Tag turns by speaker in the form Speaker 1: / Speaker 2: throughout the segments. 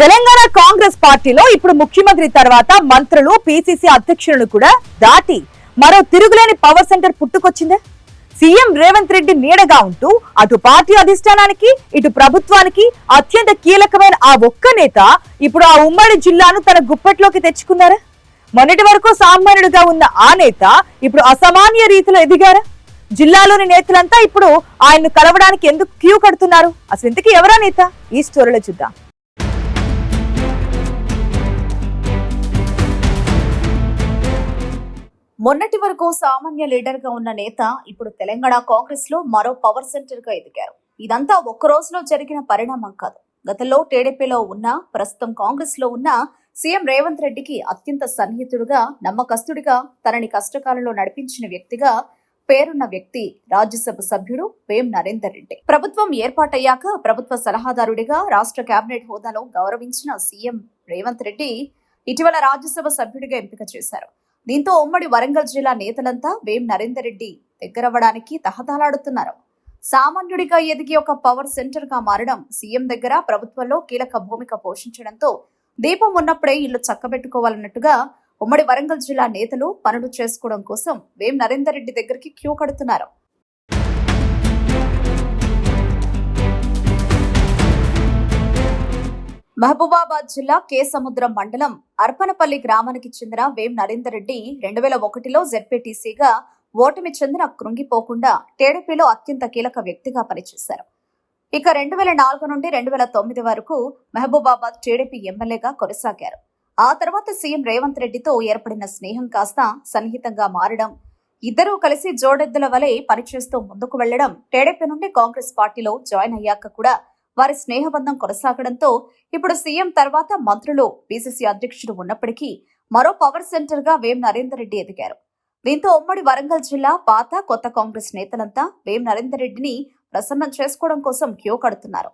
Speaker 1: తెలంగాణ కాంగ్రెస్ పార్టీలో ఇప్పుడు ముఖ్యమంత్రి తర్వాత మంత్రులు పిసిసి అధ్యక్షులను కూడా దాటి మరో తిరుగులేని పవర్ సెంటర్ పుట్టుకొచ్చిందే. సీఎం రేవంత్ రెడ్డి నీడగా ఉంటూ అటు పార్టీ అధిష్టానానికి ఇటు ప్రభుత్వానికి అత్యంత కీలకమైన ఆ ఒక్క నేత ఇప్పుడు ఆ ఉమ్మడి జిల్లాను తన గుప్పెట్లోకి తెచ్చుకున్నారా? మొన్నటి వరకు సామాన్యుడిగా ఉన్న ఆ నేత ఇప్పుడు అసామాన్య రీతిలో ఎదిగారా? జిల్లాలోని నేతలంతా ఇప్పుడు ఆయన్ను కలవడానికి ఎందుకు క్యూ కడుతున్నారు? అసలు ఇంతకీ ఎవరా నేత? ఈ స్టోరీలో చూద్దాం. మొన్నటి వరకు సామాన్య లీడర్ గా ఉన్న నేత ఇప్పుడు తెలంగాణ కాంగ్రెస్ లో మరో పవర్ సెంటర్ గా ఎదిగారు. ఇదంతా ఒక్క రోజులో జరిగిన పరిణామం కాదు. గతంలో టీడీపీలో ఉన్న, ప్రస్తుతం కాంగ్రెస్ లో ఉన్న సీఎం రేవంత్ రెడ్డికి అత్యంత సన్నిహితుడుగా, నమ్మకస్తుడిగా, తనని కష్టకాలంలో నడిపించిన వ్యక్తిగా పేరున్న వ్యక్తి రాజ్యసభ సభ్యుడు వేం నరేందర్ రెడ్డి. ప్రభుత్వం ఏర్పాటయ్యాక ప్రభుత్వ సలహాదారుడిగా రాష్ట్ర కేబినెట్ హోదాలో గౌరవించిన సీఎం రేవంత్ రెడ్డి ఇటీవల రాజ్యసభ సభ్యుడిగా ఎంపిక చేశారు. దీంతో ఉమ్మడి వరంగల్ జిల్లా నేతలంతా వేం నరేందర్ రెడ్డి దగ్గరవ్వడానికి తహతలాడుతున్నారు. సామాన్యుడిగా ఎదిగి ఒక పవర్ సెంటర్ గా మారడం, సీఎం దగ్గర ప్రభుత్వంలో కీలక భూమిక పోషించడంతో దీపం ఉన్నప్పుడే ఇల్లు చక్కబెట్టుకోవాలన్నట్టుగా ఉమ్మడి వరంగల్ జిల్లా నేతలు పనులు చేసుకోవడం కోసం వేం నరేందర్ రెడ్డి దగ్గరికి క్యూ కడుతున్నారు. మహబూబాబాద్ జిల్లా కేసముద్రం మండలం అర్పనపల్లి గ్రామానికి చెందిన వేం నరేందర్ రెడ్డి 2001లో జెడ్పీటీసీగా ఓటమి చెందిన కృంగిపోకుండా టీడీపీలో అత్యంత కీలక వ్యక్తిగా పనిచేశారు. ఇక 2004 నుండి 2009 వరకు మహబూబాబాద్ టీడీపీ ఎమ్మెల్యేగా కొనసాగారు. ఆ తర్వాత సీఎం రేవంత్ రెడ్డితో ఏర్పడిన స్నేహం కాస్త సన్నిహితంగా మారడం, ఇద్దరూ కలిసి జోడెద్దుల వలె పనిచేస్తూ ముందుకు వెళ్లడం, టీడీపీ నుండి కాంగ్రెస్ పార్టీలో జాయిన్ అయ్యాక కూడా వారి స్నేహబంధం కొనసాగడంతో ఇప్పుడు సీఎం తర్వాత మంత్రులు, పిసిసి అధ్యక్షుడు ఉన్నప్పటికీ మరో పవర్ సెంటర్ గా వేం నరేందర్ రెడ్డి ఎదిగారు. దీంతో ఉమ్మడి వరంగల్ జిల్లా పాత, కొత్త కాంగ్రెస్ నేతలంతా వేం నరేందర్ రెడ్డిని ప్రసన్నం చేసుకోవడం కోసం క్యూ కడుతున్నారు.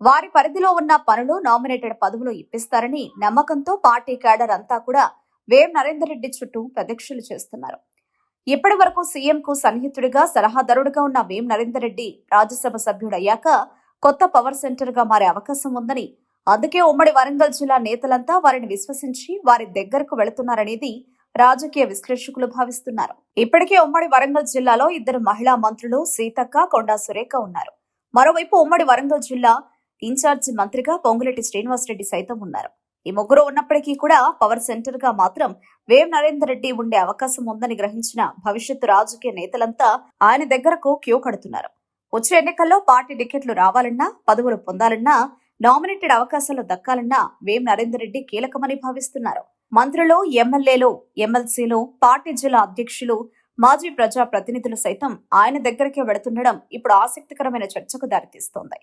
Speaker 1: వారి పరిధిలో ఉన్న పనులు, నామినేటెడ్ పదవులు ఇప్పిస్తారని నమ్మకంతో పార్టీ క్యాడర్ అంతా కూడా వేం నరేందర్ రెడ్డి చుట్టూ ప్రదక్షిణలు చేస్తున్నారు. ఇప్పటి వరకు సీఎంకు సన్నిహితుడిగా, సలహాదారుడిగా ఉన్న వేం నరేందర్ రెడ్డి రాజ్యసభ సభ్యుడయ్యాక కొత్త పవర్ సెంటర్ గా మారే అవకాశం ఉందని, అందుకే ఉమ్మడి వరంగల్ జిల్లా నేతలంతా వారిని విశ్వసించి వారి దగ్గరకు వెళుతున్నారనేది రాజకీయ విశ్లేషకులు భావిస్తున్నారు. ఇప్పటికే ఉమ్మడి వరంగల్ జిల్లాలో 2 మహిళా మంత్రులు సీతక్క, కొండా సురేఖ ఉన్నారు. మరోవైపు ఉమ్మడి వరంగల్ జిల్లా ఇన్ఛార్జి మంత్రిగా పొంగులేటి శ్రీనివాసరెడ్డి సైతం ఉన్నారు. ఈ ముగ్గురు ఉన్నప్పటికీ కూడా పవర్ సెంటర్ గా మాత్రం వేం నరేందర్ రెడ్డి ఉండే అవకాశం ఉందని గ్రహించిన భవిష్యత్తు రాజకీయ నేతలంతా ఆయన దగ్గరకు క్యూ కడుతున్నారు. వచ్చే ఎన్నికల్లో పార్టీ టికెట్లు రావాలన్నా, పదవులు పొందాలన్నా, నామినేటెడ్ అవకాశాలు దక్కాలన్నా వేం నరేందర్ రెడ్డి కీలకమని భావిస్తున్నారు. మంత్రులు, ఎమ్మెల్యేలు, ఎమ్మెల్సీలు, పార్టీ జిల్లా అధ్యక్షులు, మాజీ ప్రజా ప్రతినిధులు సైతం ఆయన దగ్గరికే వెళుతుండడం ఇప్పుడు ఆసక్తికరమైన చర్చకు దారితీస్తోంది.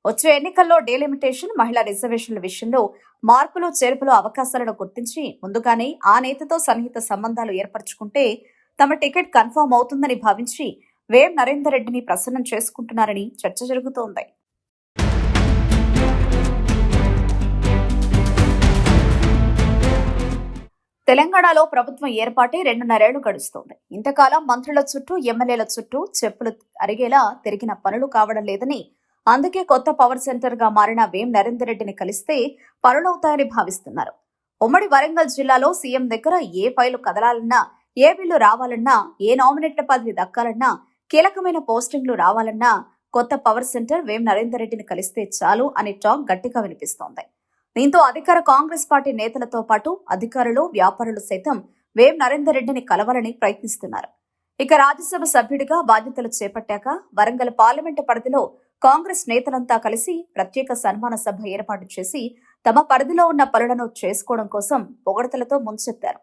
Speaker 1: వచ్చే ఎన్నికల్లో డీలిమిటేషన్, మహిళా రిజర్వేషన్ల విషయంలో మార్పులు, చేర్పులు, అవకాశాలను గుర్తించి ముందుగానే ఆ నేతతో సన్నిహిత సంబంధాలు ఏర్పరచుకుంటే తమ టికెట్ కన్ఫర్మ్ అవుతుందని భావించి వేం నరేందర్ రెడ్డిని ప్రసన్నం చేసుకుంటున్నారని చర్చ జరుగుతోంది. తెలంగాణలో ప్రభుత్వం ఏర్పాటే 2.5 ఏళ్లు గడుస్తోంది. ఇంతకాలం మంత్రుల చుట్టూ, ఎమ్మెల్యేల చుట్టూ చెప్పులు అరిగేలా తిరిగిన పనులు కావడం లేదని, అందుకే కొత్త పవర్ సెంటర్ గా మారిన వేం నరేందర్ రెడ్డిని కలిస్తే పనులవుతాయని భావిస్తున్నారు. ఉమ్మడి వరంగల్ జిల్లాలో సీఎం దగ్గర ఏ ఫైలు కదలాలన్నా, ఏ బిల్లు రావాలన్నా, ఏ నామినేటెడ్ పదవి దక్కాలన్నా, కీలకమైన పోస్టింగ్లు రావాలన్నా కొత్త పవర్ సెంటర్ వేం నరేందర్ రెడ్డిని కలిస్తే చాలు అనే టాక్ గట్టిగా వినిపిస్తోంది. దీంతో అధికార కాంగ్రెస్ పార్టీ నేతలతో పాటు అధికారులు, వ్యాపారులు సైతం వేం నరేందర్ రెడ్డిని కలవాలని ప్రయత్నిస్తున్నారు. ఇక రాజ్యసభ సభ్యుడిగా బాధ్యతలు చేపట్టాక వరంగల్ పార్లమెంటు పరిధిలో కాంగ్రెస్ నేతలంతా కలిసి ప్రత్యేక సన్మాన సభ ఏర్పాటు చేసి తమ పరిధిలో ఉన్న పనులను చేసుకోవడం కోసం పొగడతలతో ముంచెత్తారు.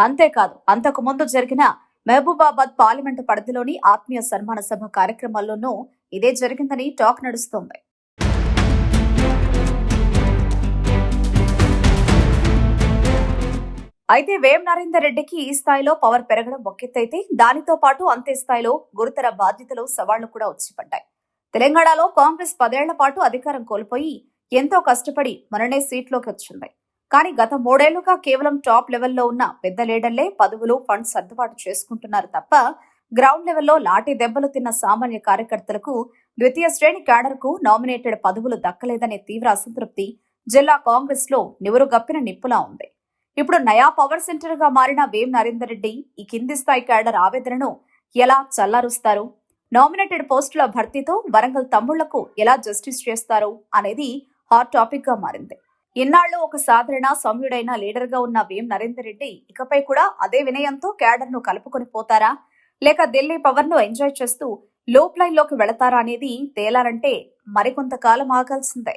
Speaker 1: అంతేకాదు, అంతకు ముందు జరిగిన మహబూబాబాద్ పార్లమెంటు పరిధిలోని ఆత్మీయ సన్మాన సభ కార్యక్రమాల్లోనూ ఇదే జరిగిందని టాక్ నడుస్తోంది. అయితే వేం నరేందర్ రెడ్డికి ఈ స్థాయిలో పవర్ పెరగడం ఒకెత్తైతే, దానితో పాటు అంతే స్థాయిలో గురుతర బాధ్యతలు, సవాళ్లు కూడా వచ్చిపడ్డాయి. తెలంగాణలో కాంగ్రెస్ 10 ఏళ్ల పాటు అధికారం కోల్పోయి ఎంతో కష్టపడి మననే సీట్లోకి వచ్చింది. కానీ గత 3 ఏళ్లుగా కేవలం టాప్ లెవెల్లో ఉన్న పెద్ద లీడర్లే పదవులు, ఫండ్స్ సర్దుబాటు చేసుకుంటున్నారు తప్ప గ్రౌండ్ లెవెల్లో లాఠీ దెబ్బలు తిన్న సామాన్య కార్యకర్తలకు ద్వితీయ శ్రేణి క్యాడర్కు నామినేటెడ్ పదవులు దక్కలేదనే తీవ్ర అసంతృప్తి జిల్లా కాంగ్రెస్ లో నివురుగప్పిన నిప్పులా ఉంది. ఇప్పుడు నయా పవర్ సెంటర్ గా మారిన వేం నరేందర్ రెడ్డి ఈ కింది స్థాయి క్యాడర్ ఆవేదనను ఎలా చల్లారుస్తారు? నామినేటెడ్ పోస్టుల భర్తీతో వరంగల్ తమ్ముళ్లకు ఎలా జస్టిస్ చేస్తారు అనేది హాట్ టాపిక్ గా మారింది. ఇన్నాళ్లు ఒక సాధారణ సౌమ్యుడైన లీడర్ గా ఉన్న వేం నరేందర్ రెడ్డి ఇకపై కూడా అదే వినయంతో క్యాడర్ ను కలుపుకొని పోతారా, లేక ఢిల్లీ పవర్ ను ఎంజాయ్ చేస్తూ లూప్ లైన్ లోకి వెళతారా అనేది తేలాలంటే మరికొంతకాలం ఆగాల్సిందే.